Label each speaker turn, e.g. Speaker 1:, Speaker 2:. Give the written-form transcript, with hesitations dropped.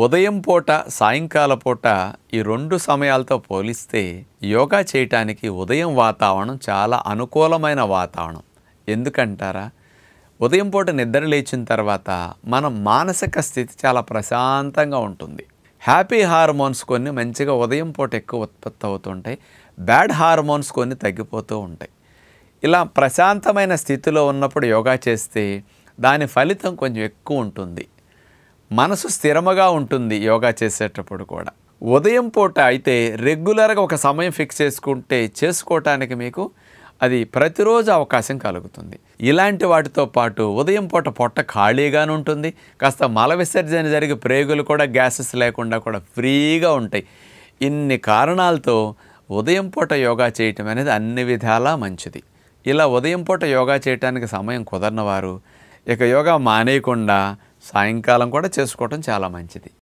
Speaker 1: ఉదయం పూట, సాయంకాల పూట ఈ 2 సమయాలతో పోలిస్తే యోగా చేయటానికి ఉదయం వాతావరణం చాలా అనుకూలమైన వాతావరణం. ఎందుకంటారా? ఉదయం పూట నిద్ర లేచిన తర్వాత మన మానసిక స్థితి చాలా ప్రశాంతంగా ఉంటుంది. హ్యాపీ హార్మోన్స్ కొన్ని మంచిగా ఉదయం పూట ఎక్కువ ఉత్పత్తి అవుతుంటాయి. బ్యాడ్ హార్మోన్స్ కొన్ని తగ్గిపోతూ ఉంటాయి. ఇలా ప్రశాంతమైన స్థితిలో ఉన్నప్పుడు యోగా చేస్తే దాని ఫలితం కొంచెం ఎక్కువ ఉంటుంది. మనసు స్థిరముగా ఉంటుంది యోగా చేసేటప్పుడు కూడా. ఉదయం పూట అయితే రెగ్యులర్గా ఒక సమయం ఫిక్స్ చేసుకుంటే చేసుకోవటానికి మీకు అది ప్రతిరోజు అవకాశం కలుగుతుంది. ఇలాంటి వాటితో పాటు ఉదయం పూట పొట్ట ఖాళీగానే ఉంటుంది. కాస్త మల విసర్జన జరిగి ప్రేగులు కూడా గ్యాసెస్ లేకుండా కూడా ఫ్రీగా ఉంటాయి. ఇన్ని కారణాలతో ఉదయం పూట యోగా చేయటం అనేది అన్ని విధాలా మంచిది. ఇలా ఉదయం పూట యోగా చేయటానికి సమయం కుదరని వారు ఇక యోగా మానేయకుండా సాయంకాలం కూడా చేసుకోవటం చాలా మంచిది.